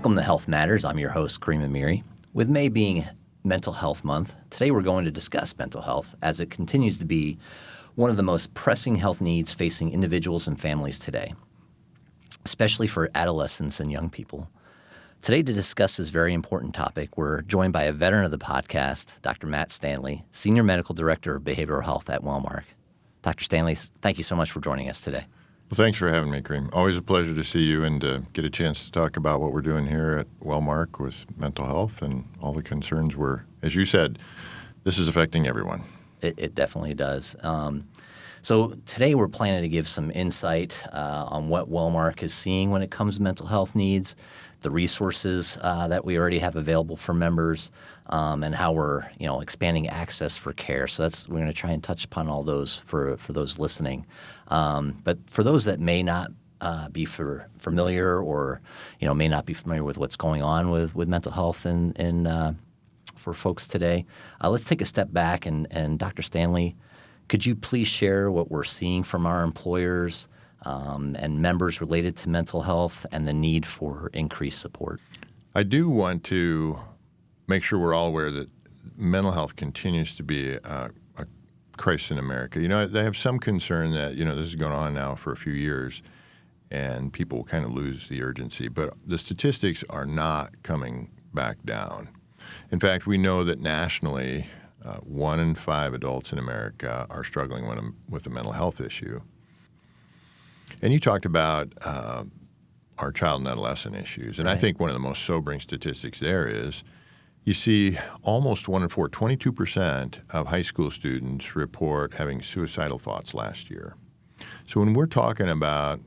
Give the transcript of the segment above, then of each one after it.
Welcome to Health Matters. I'm your host, Kareem Amiri. With May being Mental Health Month, today we're going to discuss mental health as it continues to be one of the most pressing health needs facing individuals and families today, especially for adolescents and young people. Today, to discuss this very important topic, we're joined by a veteran of the podcast, Dr. Matt Stanley, Senior Medical Director of Behavioral Health at Wellmark. Dr. Stanley, thank you so much for joining us today. Well, thanks for having me, Kareem. Always a pleasure to see you and to get a chance to talk about what we're doing here at Wellmark with mental health and all the concerns as you said, this is affecting everyone. It definitely does. So today we're planning to give some insight on what Wellmark is seeing when it comes to mental health needs, the resources that we already have available for members, and how we're expanding access for care. So we're going to try and touch upon all those for those listening. But for those that may not be familiar or may not be familiar with what's going on with mental health and for folks today, let's take a step back and Dr. Stanley, could you please share what we're seeing from our employers and members related to mental health and the need for increased support? I do want to make sure we're all aware that mental health continues to be a crisis in America. They have some concern that, this is going on now for a few years and people will kind of lose the urgency. But the statistics are not coming back down. In fact, we know that nationally, 1 in 5 adults in America are struggling with a mental health issue. And you talked about our child and adolescent issues. And right. I think one of the most sobering statistics there is you see almost 1 in 4, 22% of high school students report having suicidal thoughts last year. So when we're talking about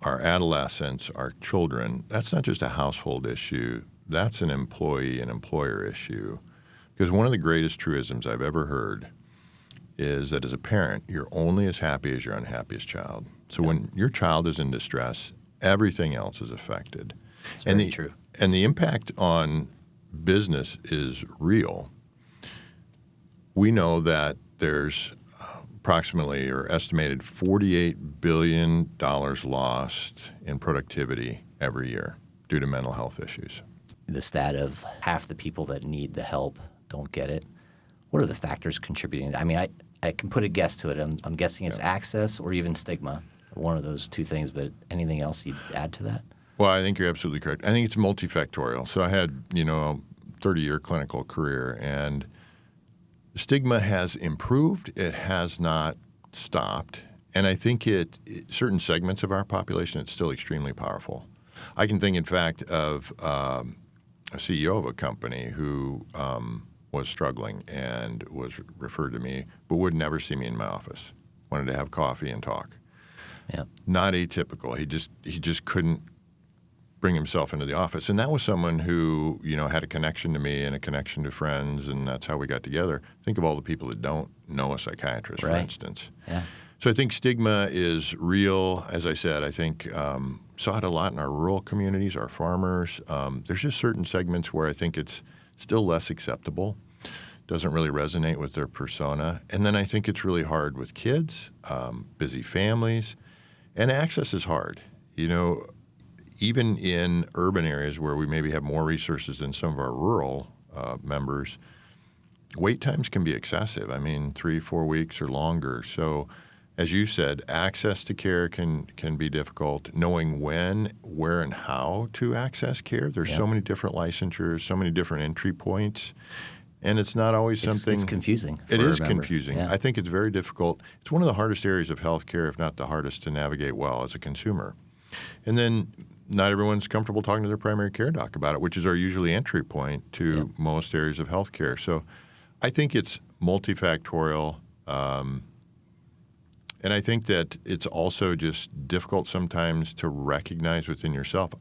our adolescents, our children, that's not just a household issue. That's an employee and employer issue. Because one of the greatest truisms I've ever heard is that as a parent, you're only as happy as your unhappiest child. So when your child is in distress, everything else is affected. That's very true. And the impact on business is real. We know that there's approximately or estimated $48 billion lost in productivity every year due to mental health issues. The stat of half the people that need the help don't get it. What are the factors contributing? I mean, I can put a guess to it. I'm guessing it's access or even stigma, one of those two things, but anything else you'd add to that? Well, I think you're absolutely correct. I think it's multifactorial. So I had, a 30-year clinical career, and stigma has improved. It has not stopped. And I think certain segments of our population, it's still extremely powerful. I can think, in fact, of a CEO of a company who was struggling and was referred to me, but would never see me in my office. Wanted to have coffee and talk. Yeah. Not atypical. He just couldn't bring himself into the office. And that was someone who, had a connection to me and a connection to friends, and that's how we got together. Think of all the people that don't know a psychiatrist, right. For instance. Yeah. So I think stigma is real. As I said, I think saw it a lot in our rural communities, our farmers. There's just certain segments where I think it's still less acceptable, doesn't really resonate with their persona. And then I think it's really hard with kids, busy families, and access is hard. Even in urban areas where we maybe have more resources than some of our rural members, wait times can be excessive. 3-4 weeks or longer. So as you said, access to care can be difficult. Knowing when, where, and how to access care. There's so many different licensures, so many different entry points, and it's not always something. It's confusing. It is confusing. Yeah. I think it's very difficult. It's one of the hardest areas of healthcare, if not the hardest, to navigate well as a consumer. And then not everyone's comfortable talking to their primary care doc about it, which is our usually entry point to most areas of healthcare. So I think it's multifactorial. And I think that it's also just difficult sometimes to recognize within yourself,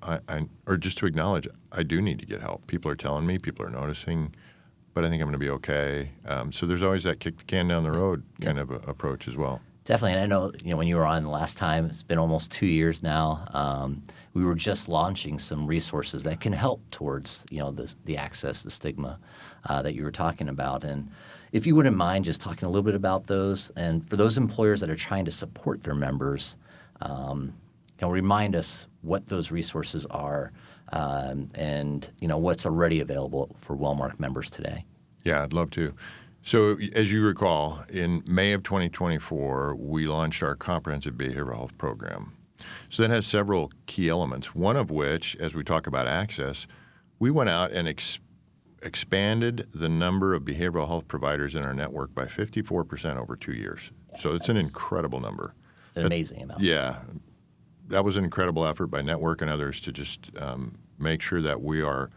or just to acknowledge, I do need to get help. People are telling me, people are noticing, but I think I'm going to be okay. So there's always that kick the can down the road kind of approach as well. Definitely. And I know, when you were on last time, it's been almost 2 years now. We were just launching some resources that can help towards, the access, the stigma that you were talking about. And if you wouldn't mind just talking a little bit about those, and for those employers that are trying to support their members, remind us what those resources are, and what's already available for Wellmark members today. Yeah, I'd love to. So as you recall, in May of 2024, we launched our comprehensive behavioral health program. So that has several key elements, one of which, as we talk about access, we went out and expanded the number of behavioral health providers in our network by 54% over 2 years. Yeah, so it's an incredible number. An amazing amount. Yeah. That was an incredible effort by Network and others to just make sure that we are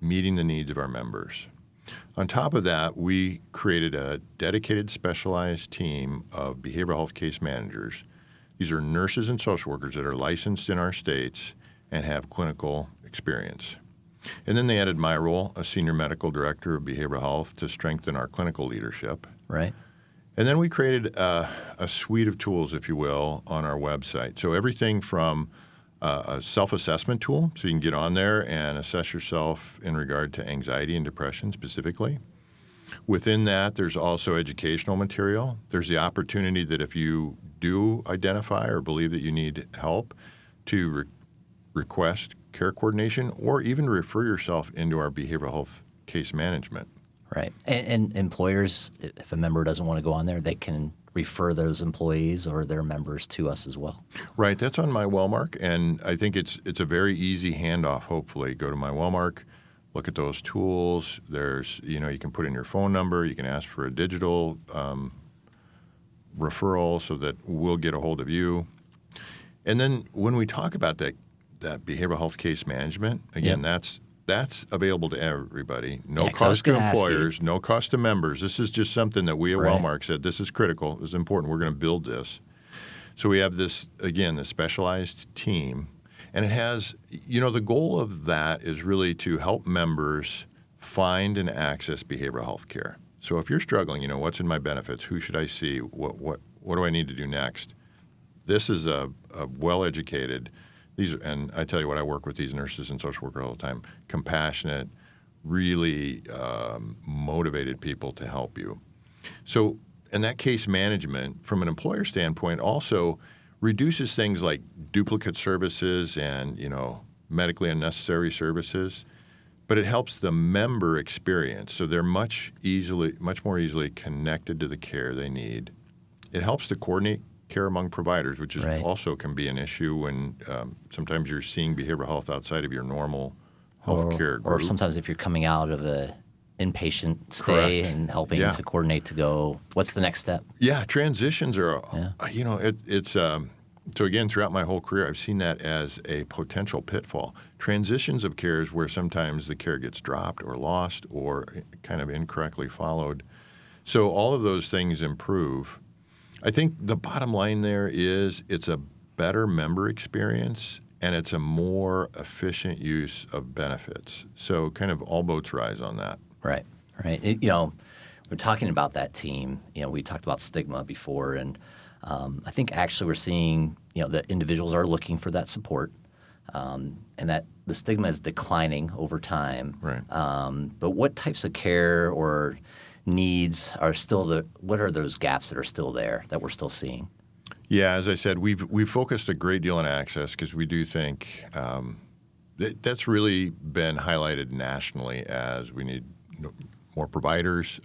meeting the needs of our members. On top of that, we created a dedicated specialized team of behavioral health case managers. These are nurses and social workers that are licensed in our states and have clinical experience. And then they added my role, a senior medical director of behavioral health, to strengthen our clinical leadership. Right. And then we created a suite of tools, if you will, on our website. So everything from a self-assessment tool, so you can get on there and assess yourself in regard to anxiety and depression specifically. Within that, there's also educational material. There's the opportunity that if you do identify or believe that you need help, to request care coordination or even refer yourself into our behavioral health case management. Right. And employers, if a member doesn't want to go on there, they can refer those employees or their members to us as well. Right. That's on my Wellmark, and I think it's a very easy handoff, hopefully. Go to my Wellmark, look at those tools. There's, you can put in your phone number. You can ask for a digital referral so that we'll get a hold of you. And then when we talk about that behavioral health case management, again, that's available to everybody. No cost to employers, no cost to members. This is just something that we at Wellmark said, this is critical, this is important, we're going to build this. So we have this, again, this specialized team. And it has, the goal of that is really to help members find and access behavioral health care. So if you're struggling, what's in my benefits? Who should I see? What do I need to do next? This is a well-educated, and I tell you what, I work with these nurses and social workers all the time, compassionate, really motivated people to help you. So, and that case management, from an employer standpoint, also reduces things like duplicate services and, medically unnecessary services, but it helps the member experience. So they're much more easily connected to the care they need. It helps to coordinate care among providers, which is also can be an issue when sometimes you're seeing behavioral health outside of your normal health care group. Or sometimes if you're coming out of an inpatient stay and helping to coordinate to go, what's the next step? Yeah, transitions are, it's so again, throughout my whole career, I've seen that as a potential pitfall. Transitions of care is where sometimes the care gets dropped or lost or kind of incorrectly followed. So all of those things improve. I think the bottom line there is it's a better member experience and it's a more efficient use of benefits. So kind of all boats rise on that. Right. We're talking about that team. We talked about stigma before, and I think actually we're seeing, that individuals are looking for that support, and that the stigma is declining over time. Right. But what types of care or needs are still what are those gaps that are still there that we're still seeing? Yeah, as I said, we've focused a great deal on access because we do think that's really been highlighted nationally as we need more providers.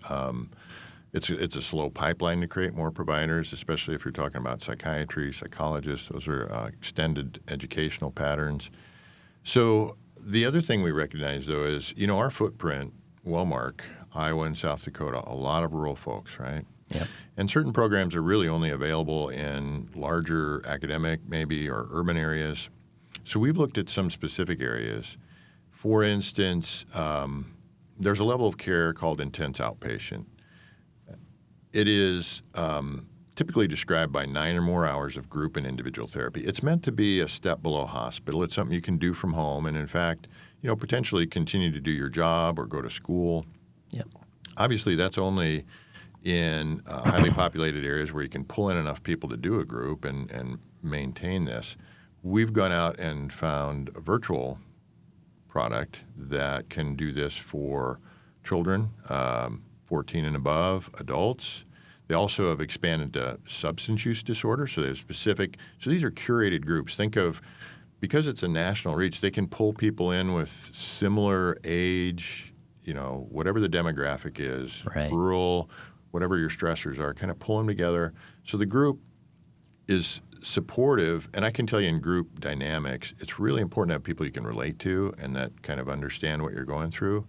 It's a slow pipeline to create more providers, especially if you're talking about psychiatry, psychologists. Those are extended educational patterns. So the other thing we recognize, though, is, our footprint, Wellmark, Iowa and South Dakota, a lot of rural folks, right? Yep. And certain programs are really only available in larger academic, maybe, or urban areas. So we've looked at some specific areas. For instance, there's a level of care called intense outpatient. It is typically described by 9 or more hours of group and individual therapy. It's meant to be a step below hospital. It's something you can do from home and, in fact, potentially continue to do your job or go to school. Yep. Obviously, that's only in highly populated areas where you can pull in enough people to do a group and maintain this. We've gone out and found a virtual product that can do this for children, 14 and above, adults. They also have expanded to substance use disorder, so they have specific. So these are curated groups. Think of, because it's a national reach, they can pull people in with similar age, whatever the demographic is, Right. rural, whatever your stressors are, kind of pull them together. So the group is supportive, and I can tell you in group dynamics, it's really important to have people you can relate to and that kind of understand what you're going through.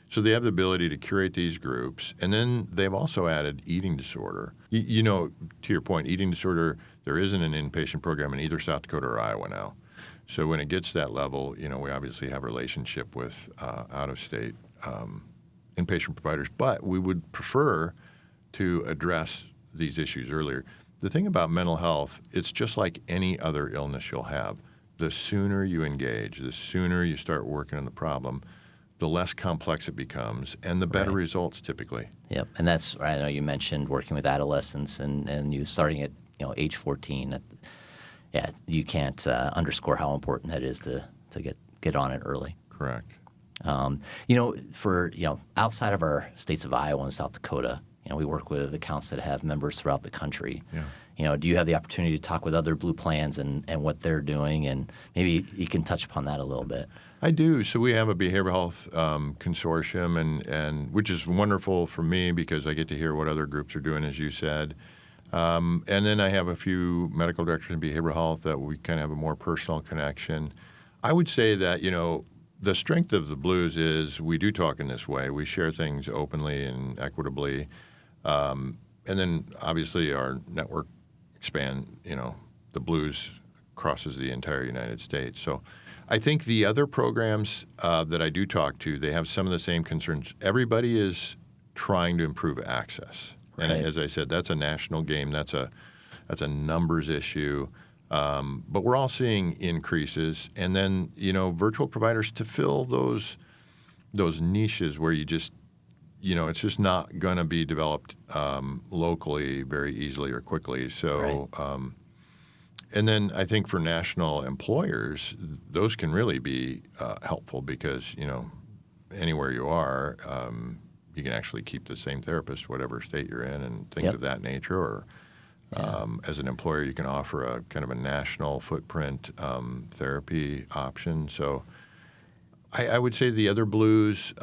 So they have the ability to curate these groups, and then they've also added eating disorder. To your point, eating disorder, there isn't an inpatient program in either South Dakota or Iowa now. So when it gets to that level, we obviously have a relationship with out-of-state inpatient providers, but we would prefer to address these issues earlier. The thing about mental health, it's just like any other illness you'll have. The sooner you engage, the sooner you start working on the problem, the less complex it becomes, and the better results typically. Yep, and that's, I know you mentioned working with adolescents and you starting at age 14. Yeah, you can't underscore how important that is to get on it early. Correct. For outside of our states of Iowa and South Dakota, we work with accounts that have members throughout the country. Yeah. Do you have the opportunity to talk with other Blue plans and what they're doing? And maybe you can touch upon that a little bit. I do. So we have a behavioral health consortium, and which is wonderful for me because I get to hear what other groups are doing, as you said. And then I have a few medical directors in behavioral health that we kind of have a more personal connection. I would say that, the strength of the Blues is we do talk in this way. We share things openly and equitably. And then obviously our network the Blues crosses the entire United States. So I think the other programs that I do talk to, they have some of the same concerns. Everybody is trying to improve access. And as I said, that's a national game. That's a numbers issue. But we're all seeing increases. And then, virtual providers to fill those niches where you just, it's just not going to be developed locally very easily or quickly. So, and then I think for national employers, those can really be helpful because, anywhere you are, you can actually keep the same therapist, whatever state you're in, and things of that nature. Or as an employer, you can offer a kind of a national footprint therapy option. So I would say the other Blues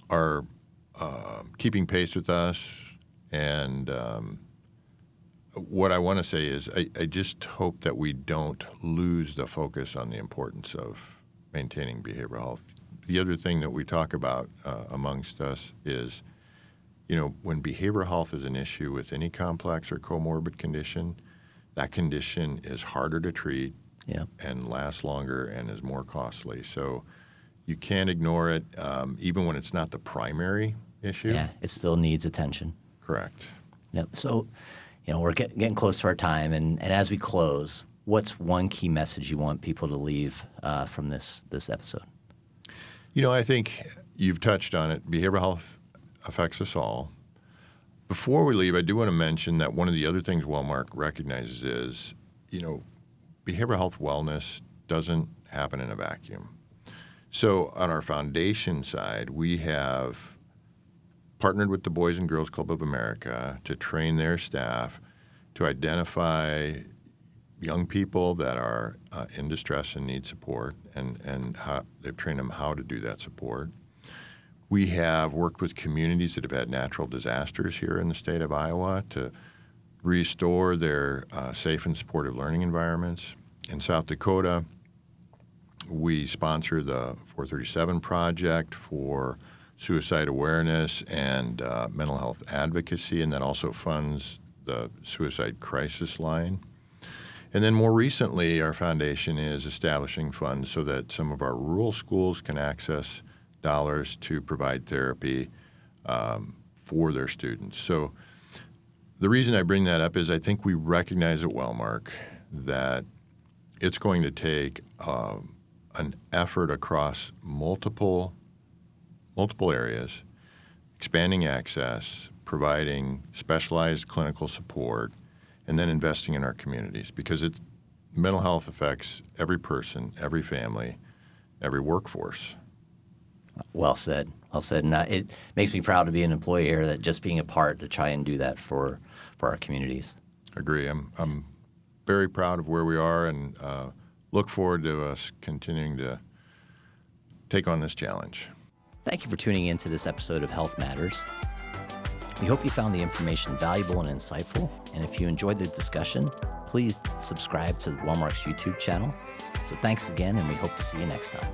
are keeping pace with us. And what I want to say is I just hope that we don't lose the focus on the importance of maintaining behavioral health. The other thing that we talk about amongst us is, when behavioral health is an issue with any complex or comorbid condition, that condition is harder to treat and lasts longer and is more costly. So you can't ignore it, even when it's not the primary issue. Yeah, it still needs attention. Correct. Yep. So, we're getting close to our time, and as we close, what's one key message you want people to leave from this episode? I think you've touched on it. Behavioral health affects us all. Before we leave, I do want to mention that one of the other things Wellmark recognizes is, behavioral health wellness doesn't happen in a vacuum. So on our foundation side, we have partnered with the Boys and Girls Club of America to train their staff to identify young people that are in distress and need support, and how they've trained them how to do that support. We have worked with communities that have had natural disasters here in the state of Iowa to restore their safe and supportive learning environments. In South Dakota, we sponsor the 437 Project for suicide awareness and mental health advocacy, and that also funds the Suicide Crisis Line. And then more recently, our foundation is establishing funds so that some of our rural schools can access dollars to provide therapy for their students. So the reason I bring that up is I think we recognize at Wellmark that it's going to take an effort across multiple areas, expanding access, providing specialized clinical support, and then investing in our communities, because mental health affects every person, every family, every workforce. Well said. Well said. And it makes me proud to be an employee here, that just being a part to try and do that for our communities. Agree. I'm very proud of where we are, and look forward to us continuing to take on this challenge. Thank you for tuning in to this episode of Health Matters. We hope you found the information valuable and insightful. And if you enjoyed the discussion, please subscribe to Wellmark's YouTube channel. So thanks again, and we hope to see you next time.